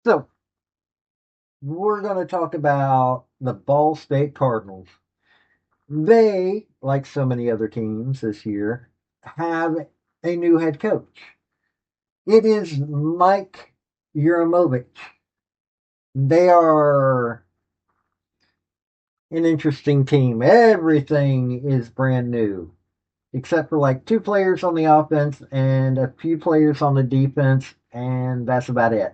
So, we're going to talk about the Ball State Cardinals. They, like so many other teams this year, have a new head coach. It is Mike Uremovich. They are an interesting team. Everything is brand new, except for like two players on the offense and a few players on the defense, and that's about it.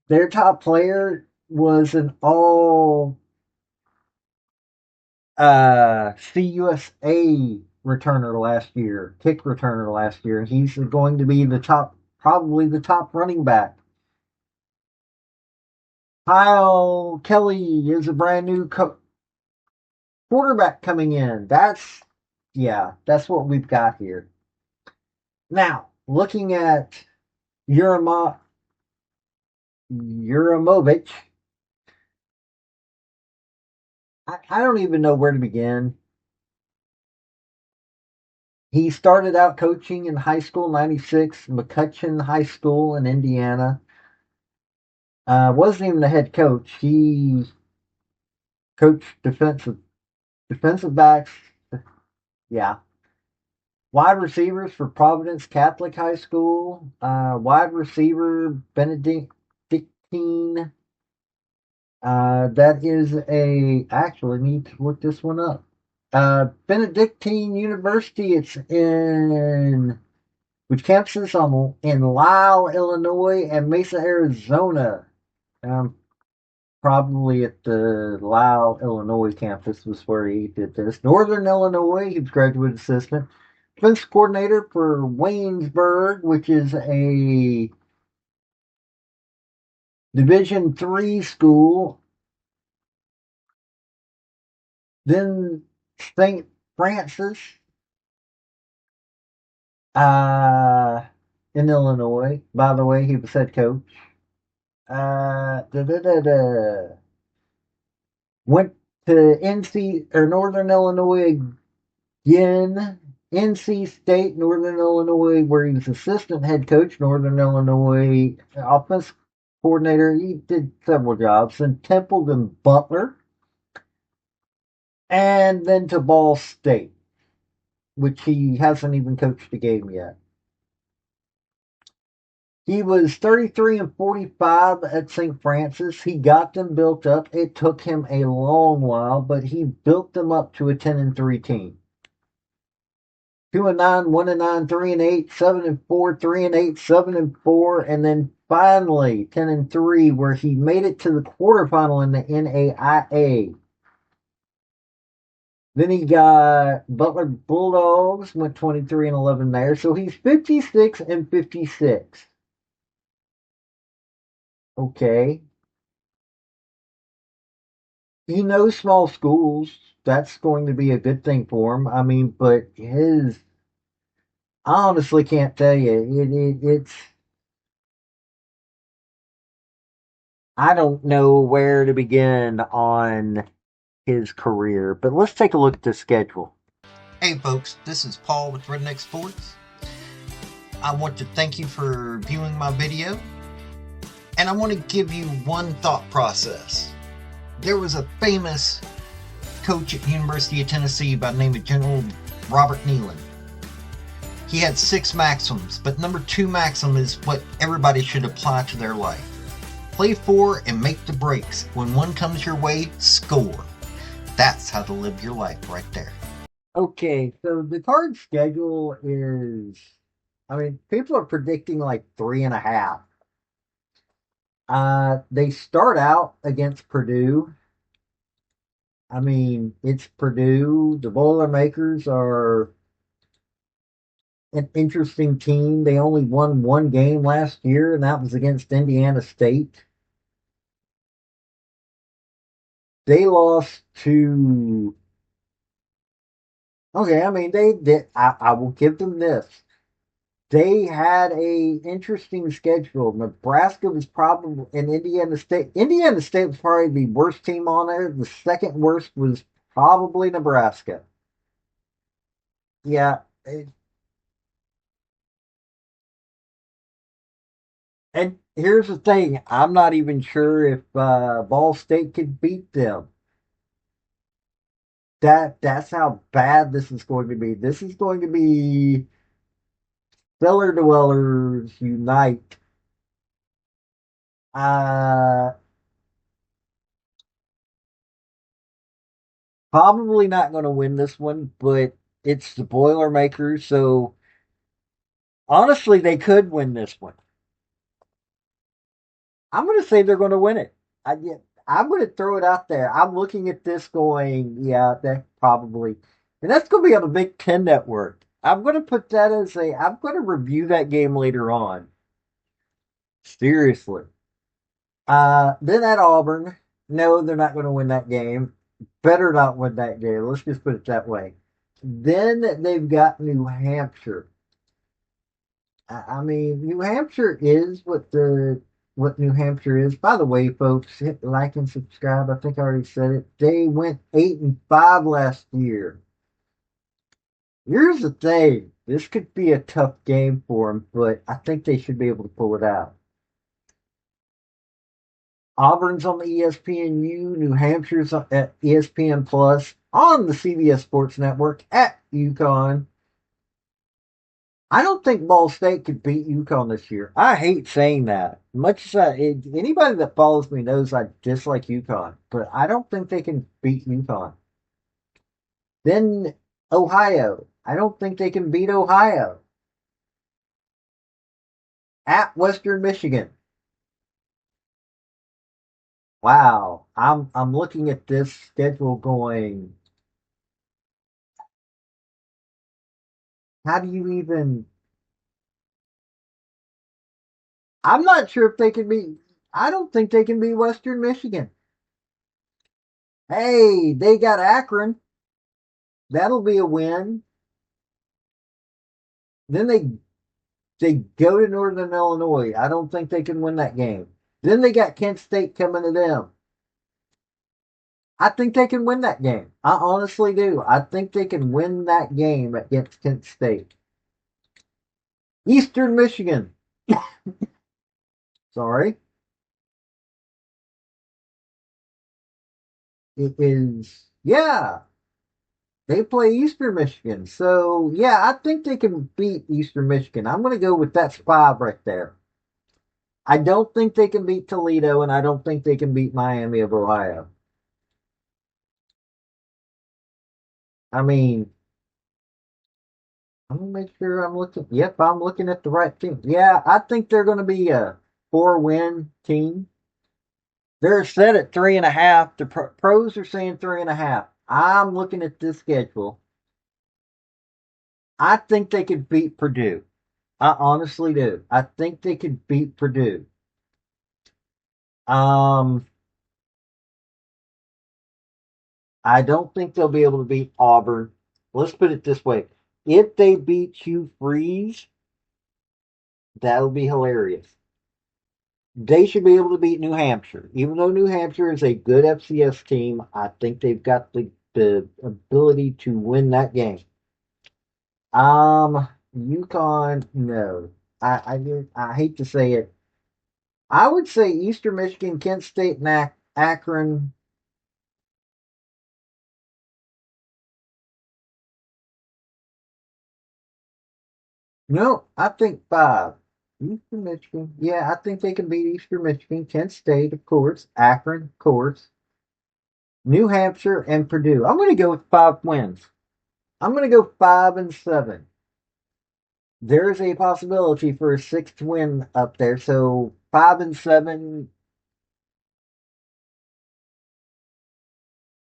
Their top player was an all CUSA returner last year, kick returner last year. He's going to be the top, probably the top running back. Kyle Kelly is a brand new quarterback coming in. That's what we've got here. Now, looking at Uremovich, I don't even know where to begin. He started out coaching in high school, 96, McCutcheon High School in Indiana. Wasn't even the head coach. He coached defensive backs. Yeah. Wide receivers for Providence Catholic High School. Wide receiver Benedictine. That is actually, I need to look this one up. Benedictine University. It's in which campuses in Lisle, Illinois, and Mesa, Arizona. Um, Probably at the Lisle, Illinois campus was where he did this. Northern Illinois, he was graduate assistant. Defense coordinator for Waynesburg, which is a Division III school. Then St. Francis uh, in Illinois. By the way, he was head coach. Da, da, da, da. Went to NC or Northern Illinois again. NC State, Northern Illinois, where he was assistant head coach, Northern Illinois offense coordinator. He did several jobs. Then Temple and Butler. And then to Ball State, which he hasn't even coached a game yet. He was 33 and 45 at St. Francis. He got them built up. It took him a long while, but he built them up to a 10 and 3 team. 2 and 9, 1 and 9, 3 and 8, 7 and 4, 3 and 8, 7 and 4, and then finally 10 and 3, where he made it to the quarterfinal in the NAIA. Then he got Butler Bulldogs, went 23 and 11 there. So he's 56 and 56. Okay. He knows small schools. That's going to be a good thing for him. I mean, but I honestly can't tell you. I don't know where to begin on his career, but let's take a look at the schedule. Hey folks, this is Paul with Redneck Sports. I want to thank you for viewing my video, and I want to give you one thought process. There was a famous coach at the University of Tennessee by the name of General Robert Neyland. He had 6 maxims, but number 2 maxim is what everybody should apply to their life. Play for and make the breaks. When one comes your way, score. That's how to live your life right there. Okay, so the card schedule is, I mean, people are predicting like 3.5. They start out against Purdue. I mean, it's Purdue. The Boilermakers are an interesting team. They only won one game last year, and that was against Indiana State. They lost to. Okay, I mean, they did. I will give them this. They had a interesting schedule. Nebraska was probably in Indiana State. Indiana State was probably the worst team on there. The second worst was probably Nebraska. Yeah, and here's the thing. I'm not even sure if Ball State could beat them. That's how bad this is going to be. This is going to be Cellar Dwellers unite. Uh, Probably not going to win this one, but it's the Boilermakers, so honestly, they could win this one. I'm going to say they're going to win it. Yeah, I'm going to throw it out there. I'm looking at this going, yeah, that probably, and that's going to be on the Big Ten Network. I'm going to put that as I'm going to review that game later on. Seriously. Then at Auburn, no, they're not going to win that game. Better not win that game. Let's just put it that way. Then they've got New Hampshire. I mean, New Hampshire is what New Hampshire is. By the way, folks, hit like and subscribe. I think I already said it. They went 8-5 last year. Here's the thing: this could be a tough game for them, but I think they should be able to pull it out. Auburn's on the ESPNU. New Hampshire's at ESPN Plus on the CBS Sports Network at UConn. I don't think Ball State could beat UConn this year. I hate saying that. Much as anybody that follows me knows I dislike UConn, but I don't think they can beat UConn. Then Ohio. I don't think they can beat Ohio. At Western Michigan. Wow. I'm looking at this schedule going, how do you even I'm not sure if they can be I don't think they can be Western Michigan. Hey, they got Akron. That'll be a win. Then they go to Northern Illinois. I don't think they can win that game. Then they got Kent State coming to them. I think they can win that game. I honestly do. I think they can win that game against Kent State. Eastern Michigan. Sorry. It is, yeah, they play Eastern Michigan. So, yeah, I think they can beat Eastern Michigan. I'm going to go with that's 5 right there. I don't think they can beat Toledo, and I don't think they can beat Miami of Ohio. I mean, I'm gonna make sure I'm looking. Yep, I'm looking at the right team. Yeah, I think they're going to be a 4-win team. They're set at 3.5. The pros are saying 3.5. I'm looking at this schedule. I think they could beat Purdue. I honestly do. I think they could beat Purdue. Um, I don't think they'll be able to beat Auburn. Let's put it this way: if they beat Hugh Freeze, that'll be hilarious. They should be able to beat New Hampshire. Even though New Hampshire is a good FCS team, I think they've got the ability to win that game. UConn, no. I hate to say it. I would say Eastern Michigan, Kent State, and Akron. No, I think 5. Eastern Michigan. Yeah, I think they can beat Eastern Michigan, Kent State, of course, Akron, of course, New Hampshire, and Purdue. I'm going to go with 5 wins. I'm going to go 5-7. There's a possibility for a 6th win up there. So 5-7,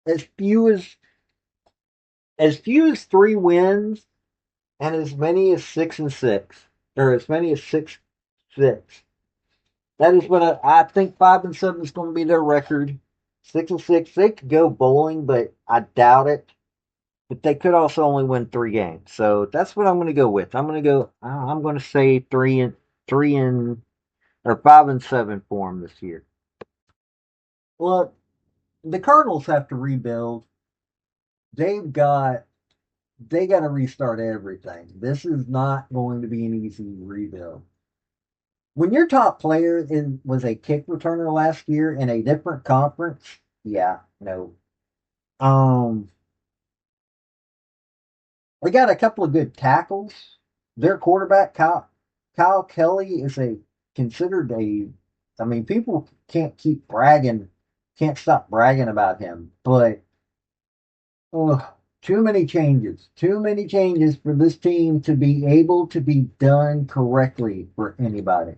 as few as few as 3 wins, and as many as 6-6, or as many as 6-6. That is what I think. 5-7 is going to be their record. 6-6, they could go bowling, but I doubt it. But they could also only win 3 games, so that's what I'm going to go with. I'm going to go. I'm going to say 3 and or 5-7 for them this year. Well, the Cardinals have to rebuild. They've got they got to restart everything. This is not going to be an easy rebuild. when your top player was a kick returner last year in a different conference, yeah, no. Um, they got a couple of good tackles. Their quarterback, Kyle Kelly, is a considered a. I mean, people can't stop bragging about him, but ugh, too many changes for this team to be able to be done correctly for anybody.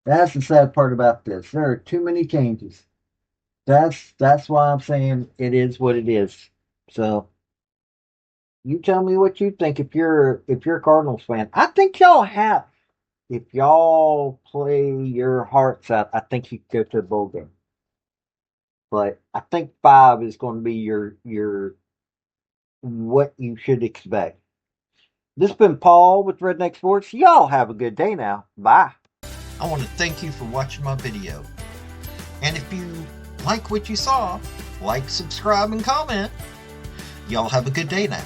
That's the sad part about this. There are too many changes. That's why I'm saying it is what it is. So you tell me what you think if you're a Cardinals fan. I think y'all have. If y'all play your hearts out, I think you could go to the bowl game. But I think 5 is going to be your what you should expect. This has been Paul with Redneck Sports. Y'all have a good day now. Bye. I want to thank you for watching my video. And if you like what you saw, like, subscribe, and comment. Y'all have a good day now.